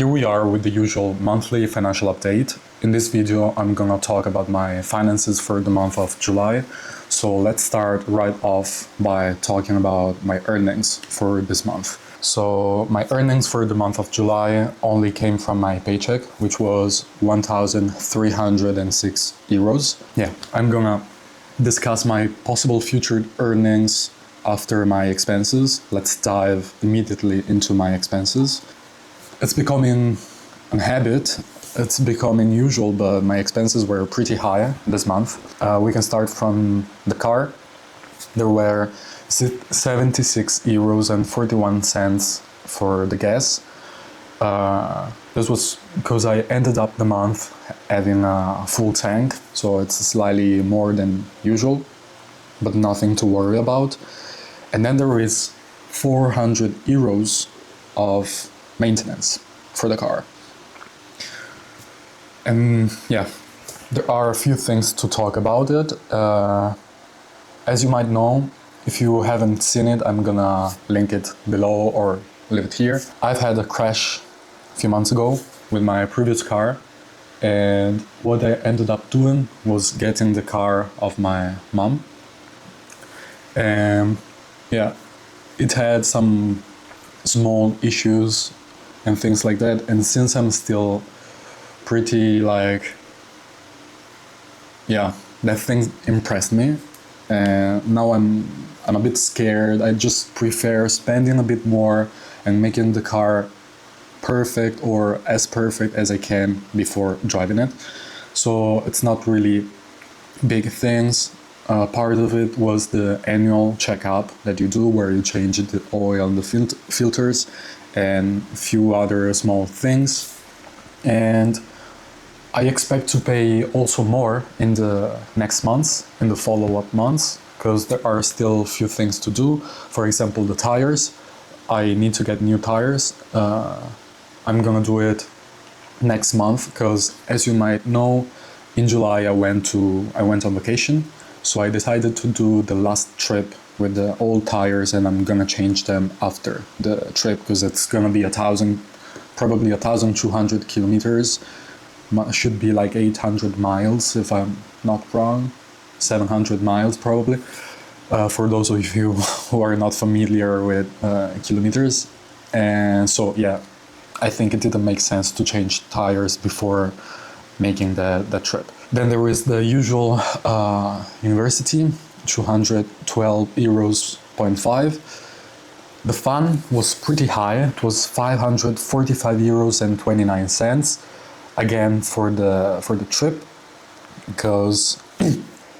Here we are with the usual monthly financial update. In this video, I'm gonna talk about my finances for the month of July. So let's start right off by talking about my earnings for this month. So my earnings for the month of July only came from my paycheck, which was 1,306 euros. Yeah, I'm gonna discuss my possible future earnings after my expenses. Let's dive immediately into my expenses. It's becoming a habit, it's becoming usual, but my expenses were pretty high this month. We can start from the car. There were 76 euros and 41 cents for the gas. This was because I ended up the month having a full tank, so it's slightly more than usual, but nothing to worry about. And then there is 400 euros of maintenance for the car. And yeah, there are a few things to talk about it. As you might know, if you haven't seen it, I'm gonna link it below or leave it here. I've had a crash a few months ago with my previous car, and what I ended up doing was getting the car of my mom. And yeah, it had some small issues and things like that. And since I'm still pretty that thing impressed me. And now I'm a bit scared. I just prefer spending a bit more and making the car perfect or as perfect as I can before driving it. So it's not really big things. Part of it was the annual checkup that you do, where you change the oil and the filters and a few other small things. And I expect to pay also more in the next months, in the follow-up months, because there are still a few things to do. For example, the tires. I need to get new tires. I'm gonna do it next month because, as you might know, in July I went on vacation. So I decided to do the last trip with the old tires, and I'm gonna change them after the trip because it's gonna be probably 1,200 kilometers. Should be like 800 miles if I'm not wrong, 700 miles probably. For those of you who are not familiar with kilometers. And so yeah, I think it didn't make sense to change tires before making the trip. Then there is the usual university, 212 euros. The fund was pretty high. It was 545 euros and 29 cents. Again for the trip, because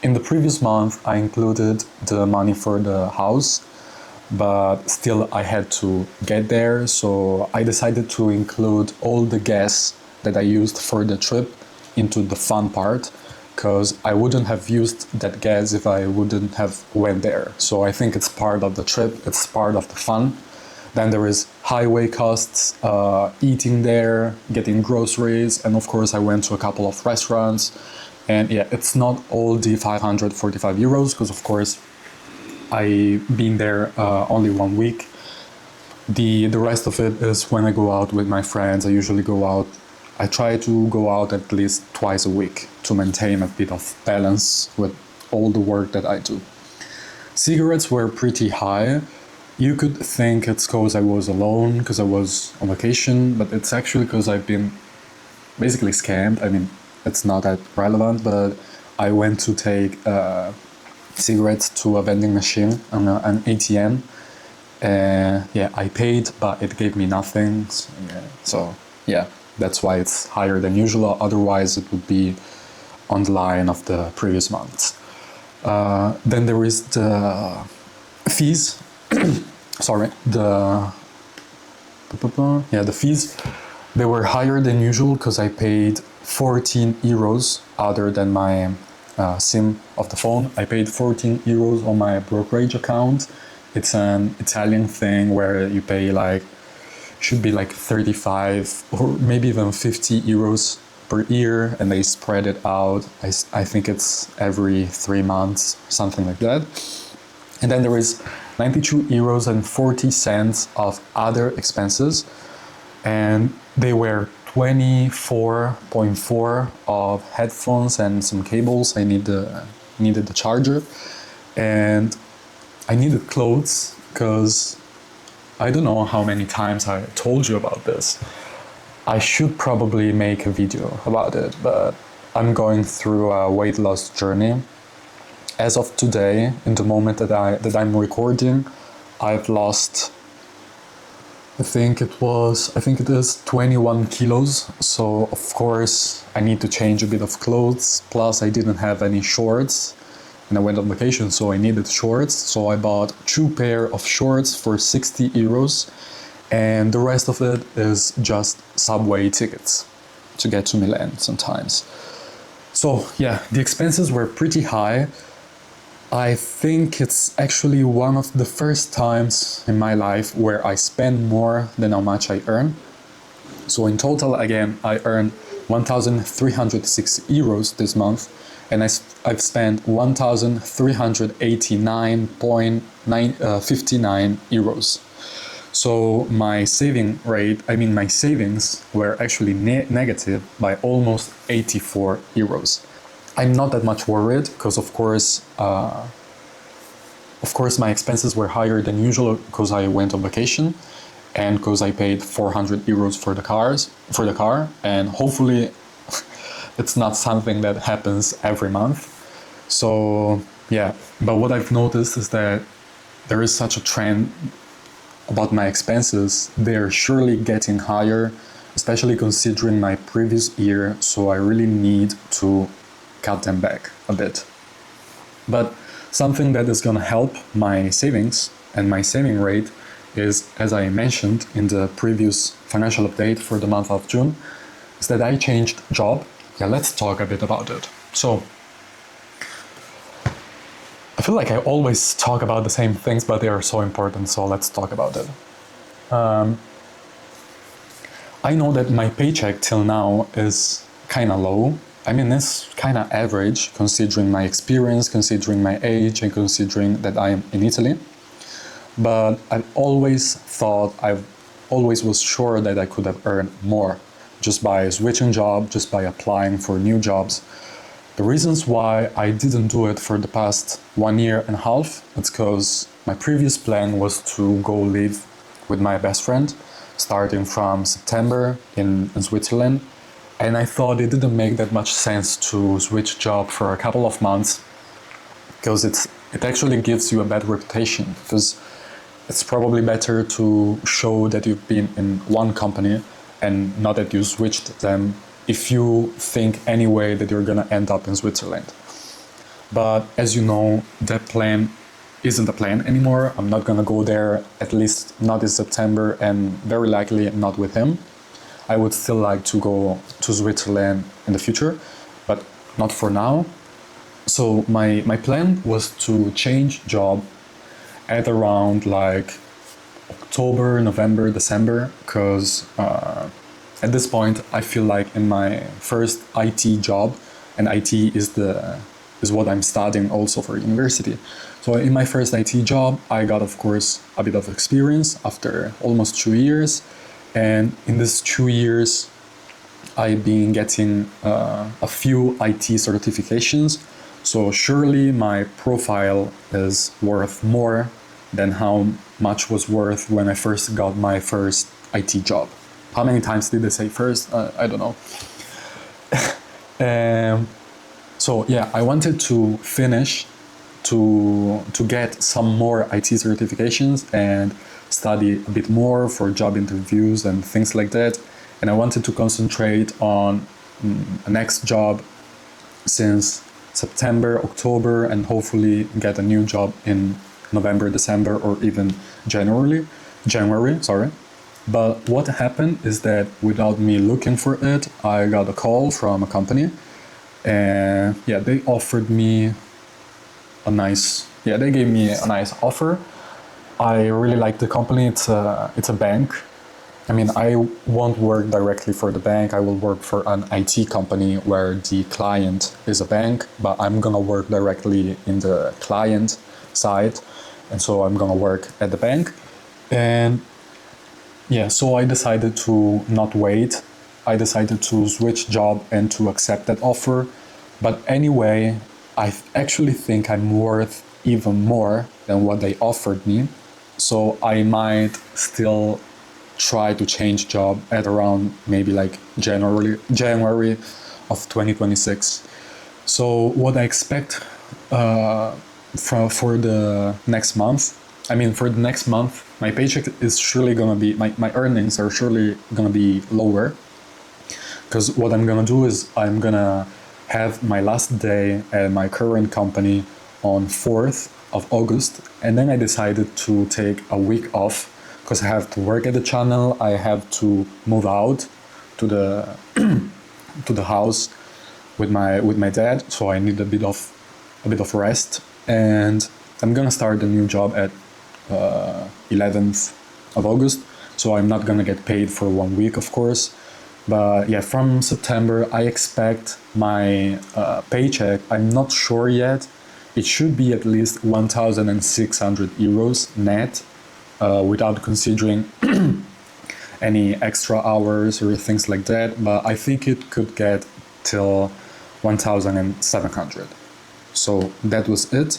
in the previous month I included the money for the house, but still I had to get there, so I decided to include all the gas that I used for the trip into the fun part, because I wouldn't have used that gas if I wouldn't have went there. So I think it's part of the trip, it's part of the fun. Then there is highway costs, eating there, getting groceries, and of course I went to a couple of restaurants. And yeah, it's not all the 545 euros, because of course I've been there only 1 week. The rest of it is when I go out with my friends. I try to go out at least twice a week to maintain a bit of balance with all the work that I do. Cigarettes were pretty high. You could think it's because I was alone, because I was on vacation, but it's actually because I've been basically scammed. I mean, it's not that relevant, but I went to take cigarettes to a vending machine, an ATM. Yeah, I paid, but it gave me nothing. So yeah, that's why it's higher than usual. Otherwise, it would be on the line of the previous months. Then there is the fees. Sorry, the fees, they were higher than usual because I paid 14 euros other than my SIM of the phone. I paid 14 euros on my brokerage account. It's an Italian thing where you pay should be 35 or maybe even 50 euros per year, and they spread it out. I think it's every 3 months, something like that. And then there is 92 euros and 40 cents of other expenses. And They were 24.4 of headphones and some cables. I needed the charger, and I needed clothes because I don't know how many times I told you about this. I should probably make a video about it, but I'm going through a weight loss journey. As of today, in the moment that I'm recording, I've lost, I think it is 21 kilos. So of course I need to change a bit of clothes. Plus I didn't have any shorts and I went on vacation, so I needed shorts. So I bought 2 pair of shorts for 60 euros, and the rest of it is just subway tickets to get to Milan sometimes. So yeah, the expenses were pretty high. I think it's actually one of the first times in my life where I spend more than how much I earn. So in total, again, I earned 1,306 euros this month, and I've spent 1,389.59 euros. So my savings were actually negative by almost 84 euros. I'm not that much worried because of course my expenses were higher than usual because I went on vacation and because I paid 400 euros for the car, and hopefully it's not something that happens every month. So yeah, but what I've noticed is that there is such a trend about my expenses. They're surely getting higher, especially considering my previous year, so I really need to cut them back a bit. But something that is going to help my savings and my saving rate is, as I mentioned in the previous financial update for the month of June, is that I changed job. Yeah, let's talk a bit about it. So I feel like I always talk about the same things, but they are so important, so let's talk about it. I know that my paycheck till now is kind of low. I mean, it's kind of average considering my experience, considering my age, and considering that I am in Italy. But I always was sure that I could have earned more just by switching job, just by applying for new jobs. The reasons why I didn't do it for the past 1 year and a half, it's because my previous plan was to go live with my best friend, starting from September in Switzerland. And I thought it didn't make that much sense to switch job for a couple of months, because it actually gives you a bad reputation, because it's probably better to show that you've been in one company and not that you switched them if you think anyway that you're gonna end up in Switzerland. But as you know, that plan isn't a plan anymore. I'm not gonna go there, at least not in September, and very likely not with him. I would still like to go to Switzerland in the future, but not for now. So my plan was to change job at around like October, November, December, because at this point I feel like in my first IT job, and IT is what I'm studying also for university. So in my first IT job, I got, of course, a bit of experience after almost 2 years. And in these 2 years, I've been getting a few IT certifications. So surely my profile is worth more than how much was worth when I first got my first IT job. How many times did they say first? I don't know. So yeah, I wanted to finish to get some more IT certifications and study a bit more for job interviews and things like that. And I wanted to concentrate on a next job since September, October, and hopefully get a new job in November, December, or even January. But what happened is that without me looking for it, I got a call from a company, and yeah, they gave me a nice offer. I really like the company. It's a bank. I mean, I won't work directly for the bank. I will work for an IT company where the client is a bank, but I'm gonna work directly in the client side, and so I'm gonna work at the bank. And Yeah, so I decided to not wait. I decided to switch job and to accept that offer. But anyway, I actually think I'm worth even more than what they offered me. So I might still try to change job at around maybe like January of 2026. So what I expect for the next month, I mean, for the next month, my paycheck is surely gonna be, my earnings are surely gonna be lower. Because what I'm gonna do is I'm gonna have my last day at my current company on 4th of August, and then I decided to take a week off because I have to work at the channel. I have to move out to the to the house with my dad, so I need a bit of rest. And I'm gonna start a new job at 11th of August, so I'm not gonna get paid for 1 week, of course. But yeah, from September, I expect my paycheck. I'm not sure yet. It should be at least 1,600 euros net, without considering any extra hours or things like that. But I think it could get till 1,700. So that was it.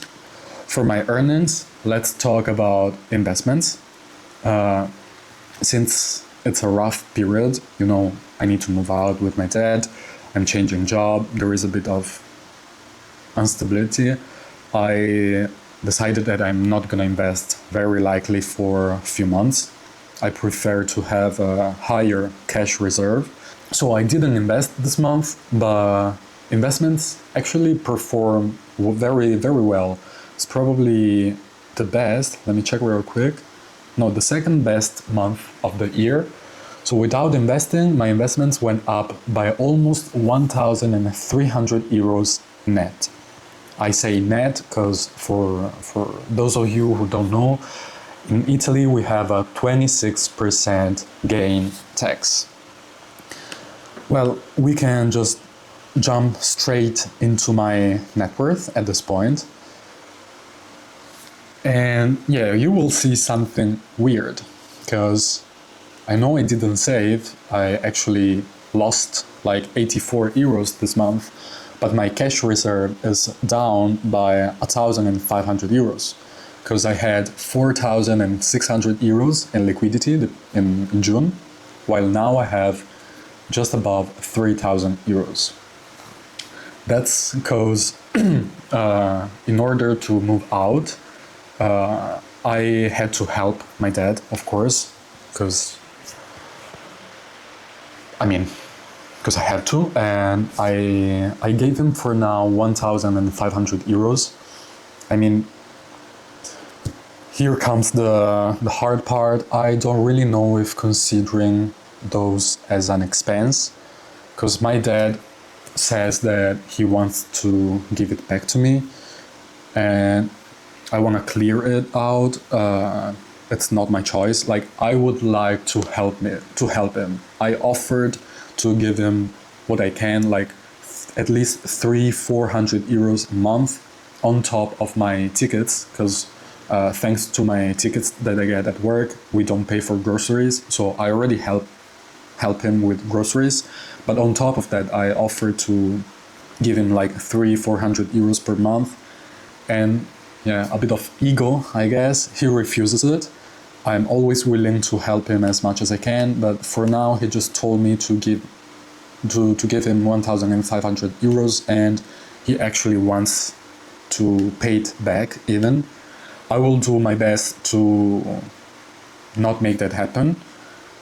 For my earnings, let's talk about investments. Since it's a rough period, you know, I need to move out with my dad, I'm changing job, there is a bit of instability. I decided that I'm not gonna invest very likely for a few months. I prefer to have a higher cash reserve. So I didn't invest this month, but investments actually perform very, very well. It's probably the best. Let me check real quick. No, the second best month of the year. So without investing, my investments went up by almost 1,300 euros net. I say net because for those of you who don't know, in Italy we have a 26% gain tax. Well, we can just jump straight into my net worth at this point. And yeah, you will see something weird, because I know I didn't save. I actually lost like 84 euros this month, but my cash reserve is down by 1,500 euros, because I had 4,600 euros in liquidity in June, while now I have just above 3,000 euros. That's because in order to move out, I had to help my dad, of course, because I had to, and I gave him for now 1,500 euros. I mean, here comes the hard part. I don't really know if considering those as an expense, because my dad says that he wants to give it back to me, and I want to clear it out. It's not my choice. Like, I would like to help him. I offered to give him what I can, like at least 300-400 euros a month on top of my tickets, because thanks to my tickets that I get at work, we don't pay for groceries. So I already help him with groceries. But on top of that, I offered to give him like 300-400 euros per month. And yeah, a bit of ego, I guess. He refuses it. I'm always willing to help him as much as I can, but for now he just told me to give him 1,500 euros, and he actually wants to pay it back even. I will do my best to not make that happen,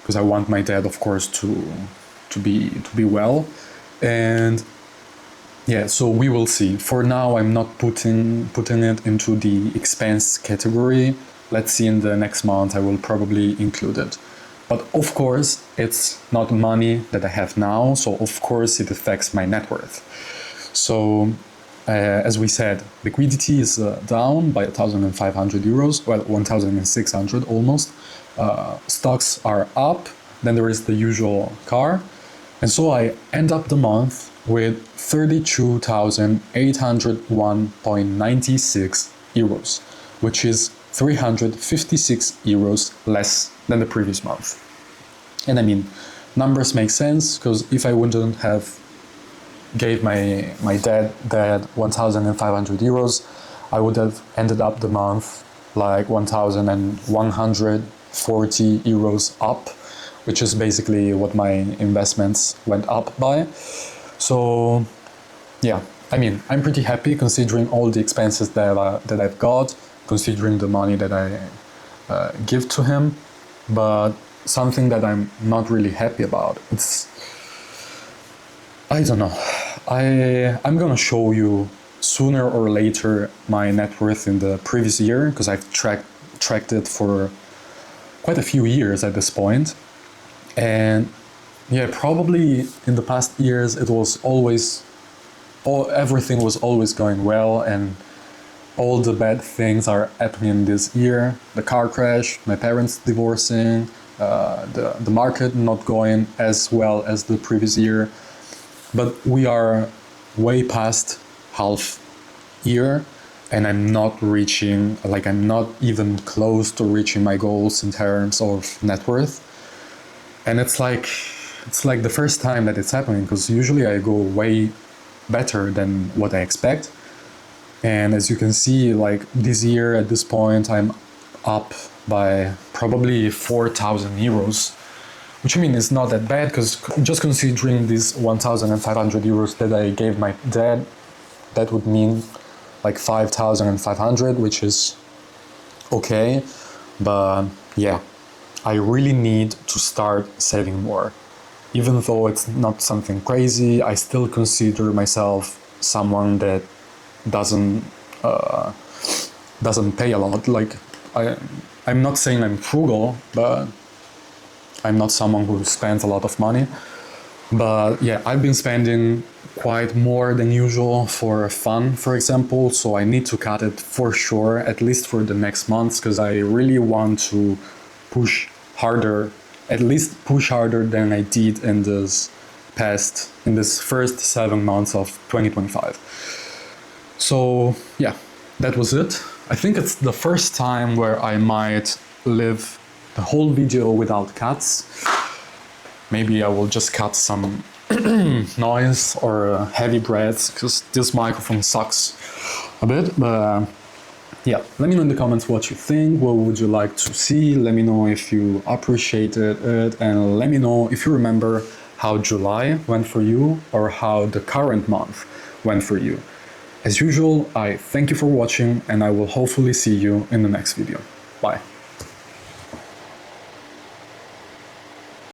because I want my dad, of course, to be well. And yeah, so we will see. For now, I'm not putting it into the expense category. Let's see, in the next month I will probably include it. But of course, it's not money that I have now, so of course it affects my net worth. So as we said, liquidity is down by 1,500 euros, well, 1,600 almost. Stocks are up, then there is the usual car. And so I end up the month with 32,801.96 euros, which is 356 euros less than the previous month. And I mean, numbers make sense, because if I wouldn't have gave my dad 1,500 euros, I would have ended up the month like 1,140 euros up, which is basically what my investments went up by. So yeah, I mean, I'm pretty happy considering all the expenses that I've got, considering the money that I give to him. But something that I'm not really happy about, I don't know. I'm gonna show you sooner or later my net worth in the previous year, because I've tracked it for quite a few years at this point. And yeah, probably in the past years it was always, everything was always going well, and all the bad things are happening this year. The car crash, my parents divorcing, the market not going as well as the previous year. But we are way past half year, and I'm not even close to reaching my goals in terms of net worth. And it's like the first time that it's happening, because usually I go way better than what I expect. And as you can see, like this year at this point, I'm up by probably 4,000 euros, which I mean is not that bad, because just considering these 1,500 euros that I gave my dad, that would mean like 5,500, which is okay. But yeah, I really need to start saving more. Even though it's not something crazy, I still consider myself someone that doesn't pay a lot. Like I'm not saying I'm frugal, but I'm not someone who spends a lot of money. But yeah, I've been spending quite more than usual for fun, for example, so I need to cut it for sure, at least for the next months, because I really want to push harder, at least push harder than I did in this first 7 months of 2025. So yeah, that was it. I think it's the first time where I might live the whole video without cuts. Maybe I will just cut some noise or heavy breaths, because this microphone sucks a bit. But yeah, let me know in the comments what you think. What would you like to see? Let me know if you appreciated it, and let me know if you remember how July went for you, or how the current month went for you. As usual, I thank you for watching, and I will hopefully see you in the next video. Bye.